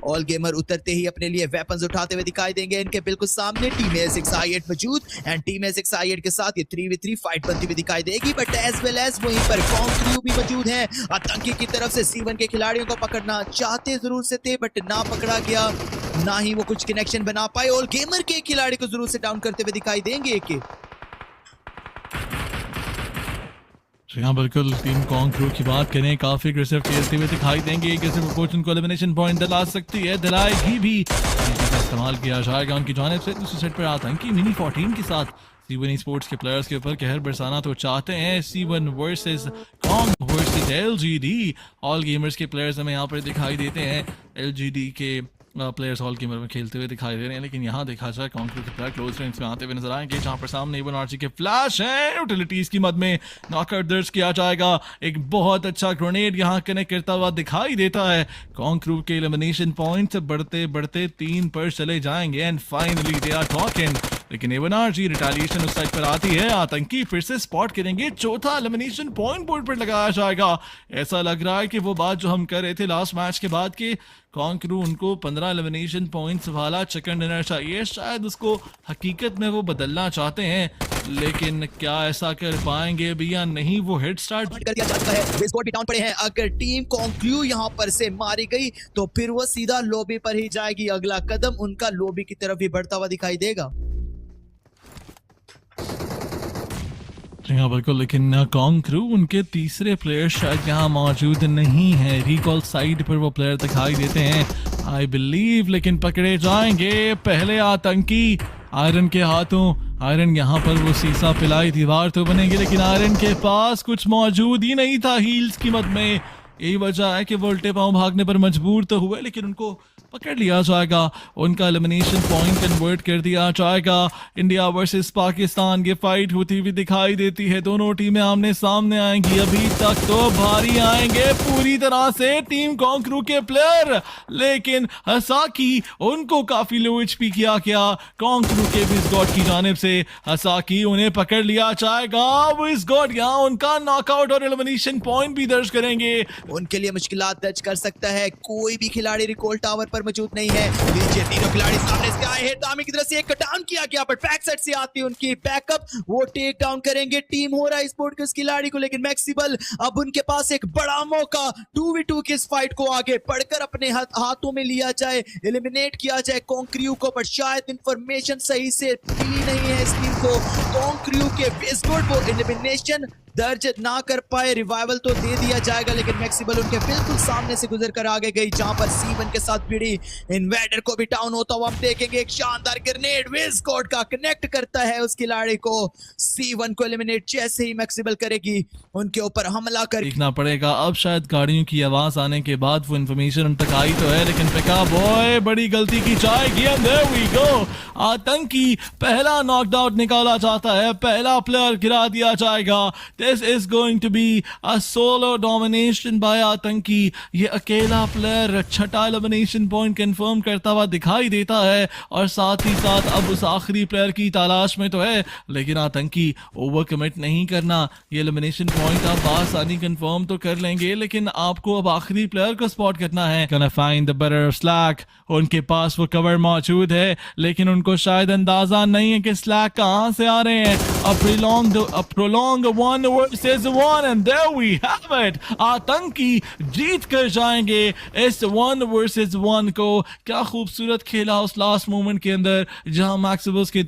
All gamer उतरते ही अपने लिए वेपन्स उठाते हुए दिखाई देंगे। इनके बिल्कुल सामने टीम A6i8 मौजूद एंड टीम A6i8 के साथ ये 3v3 फाइट बनती हुई दिखाई देगी। बट एज वेल एज वहीं पर कॉन्क्रू भी मौजूद है। आतंकी की तरफ से C1 के खिलाड़ियों को पकड़ना चाहते जरूर से थे बट ना पकड़ा गया, ना ही वो कुछ कनेक्शन बना पाए। ऑल गेमर के खिलाड़ी को जरूर से डाउन करते हुए दिखाई देंगे कि यहाँ बिल्कुल टीम कॉन्क्रू की बात करें, काफी एग्रेसिव खेलते हुए दिखाई देंगे। एग्रेसिव अप्रोच उनको एलिमिनेशन पॉइंट दिला सकती है, दिलाएगी भी। इस्तेमाल किया जाएगा उनकी जानिब से। दूसरे सेट पर आतंकी मिनी 14 के साथ C1 स्पोर्ट्स के प्लेयर्स के ऊपर कहर बरसाना तो चाहते हैं। C1 versus Kong versus LGD। All gamers के प्लेयर्स हमें यहाँ पर दिखाई देते हैं। LGD के प्लेयर्स ऑल गेमर में खेलते हुए दिखाई दे रहे हैं, लेकिन यहाँ देखा जाए कॉन्क्रू के प्लेयर क्लोज रेंज में आते हुए नजर आएंगे, जहाँ पर सामने इवन आरजी के फ्लैश हैं। यूटिलिटीज की मद में नॉकआउट दर्ज किया जाएगा। एक बहुत अच्छा ग्रेनेड यहाँ कनेक्ट करता हुआ दिखाई देता है। कॉन्क्रू के एलिमिनेशन पॉइंट बढ़ते बढ़ते 3 पर चले जाएंगे and finally they are talking. लेकिन एवन आरजी रिटेलिएशन उस साइड पर आती है। आतंकी फिर से स्पॉट करेंगे, चौथा एलिमिनेशन पॉइंट बोर्ड पर लगाया जाएगा। ऐसा लग रहा है कि वो बात जो हम कर रहे थे लास्ट मैच के बाद कि कॉन्क्रू उनको 15 एलिमिनेशन पॉइंट्स वाला चिकन डिनर चाहिए, शायद उसको हकीकत में वो बदलना चाहते हैं। लेकिन क्या ऐसा कर पाएंगे भी या नहीं, वो हेड स्टार्ट कर दिया जाता है। बेसबॉल भी डाउन पड़े हैं। अगर टीम कॉन्क्रू यहां पर से मारी गई तो फिर वो सीधा लॉबी पर ही जाएगी। अगला कदम उनका लॉबी की तरफ ही बढ़ता हुआ दिखाई देगा। हाँ बिल्कुल, लेकिन कॉन्क्रू उनके तीसरे प्लेयर शायद यहाँ मौजूद नहीं है। रिकॉल साइड पर वो प्लेयर दिखाई देते हैं आई बिलीव, लेकिन पकड़े जाएंगे पहले आतंकी। आयरन के हाथों, आयरन यहाँ पर वो सीसा पिलाई दीवार तो बनेगी, लेकिन आयरन के पास कुछ मौजूद ही नहीं था हील्स की मद में। यही वजह है कि वो उल्टे पांव भागने पर मजबूर तो हुए, लेकिन उनको पकड़ लिया जाएगा। उनका एलिमिनेशन पॉइंट कन्वर्ट कर दिया जाएगा। इंडिया वर्सेस पाकिस्तान की फाइट होती हुई दिखाई देती है। दोनों टीमें आमने सामने आएंगी। अभी तक तो भारी आएंगे पूरी तरह से टीम कॉन्क्रू के प्लेयर, लेकिन हसाकी उनको काफी लो एचपी किया गया कॉन्क्रू के विजगॉड की जानिब से। हसाकी उन्हें पकड़ लिया जाएगा। विजगॉड यहाँ उनका नॉकआउट और एलिमिनेशन पॉइंट भी दर्ज करेंगे। उनके लिए मुश्किलात दर्ज कर सकता है। कोई भी खिलाड़ी रिकॉल टावर पर मौजूद नहीं है। नीचे तीनों खिलाड़ी सामने से आए हैं। दामी की तरफ से एक डाउन किया गया, बट बैक साइड से आती है उनकी बैकअप, वो टेक डाउन करेंगे टीम हो रहा है स्पोर्ट के उस खिलाड़ी को। लेकिन मैक्सिबल अब उनके पास एक बड़ा मौका 2v2 की इस फाइट को आगे बढ़कर अपने हाथों में लिया जाए, एलिमिनेट किया जाए कॉन्क्रू को। बट शायद इंफॉर्मेशन सही से मिली नहीं है इस टीम को। कॉन्क्रू के विजगॉड वो एलिमिनेशन दर्ज ना कर पाए। रिवाइवल तो दे दिया जाएगा, लेकिन मैक्सिबल उनके बिल्कुल सामने से गुजर कर आगे गई, जहां पर C1 के साथ भिड़ी इन्वेडर को भी डाउन होता हुआ हम देखेंगे। एक शानदार ग्रेनेड विजगॉड का कनेक्ट करता है उस खिलाड़ी को। C1 को एलिमिनेट जैसे ही मैक्सिबल करेगी उनके ऊपर हमला कर देखना पड़ेगा। अब शायद गाड़ियों की आवाज आने के बाद वो इन्फॉर्मेशन उन तक आई तो है, लेकिन पिका बॉय बड़ी गलती की जाएगी। एंड देयर वी गो, आतंकी पहला नॉकआउट निकाला जाता है, पहला प्लेयर गिरा दिया जाएगा। This is going to be a solo domination by आतंकी। ये अकेला प्लेयर छठा एलिमिनेशन पॉइंट कंफर्म करता हुआ दिखाई देता है, और साथ ही साथ अब उस आखिरी प्लेयर की तलाश में तो है, लेकिन आतंकी ओवर कमिट नहीं करना। ये एलिमिनेशन पॉइंट आप आसानी कंफर्म तो कर लेंगे, लेकिन आपको अब आखिरी प्लेयर को स्पॉट करना है। Gonna find the better of Slack। उनके पास वो कवर मौजूद है, लेकिन उनको शायद अंदाजा नहीं है कि स्लैक कहां से आ रहे हैं। A prolonged 1 versus 1 and there we have it। आतंकी जीत कर जाएंगे इस 1 versus 1 को। क्या खूबसूरत खेला उस लास्ट मोमेंट के अंदर, जहां मैक्सिबल्स के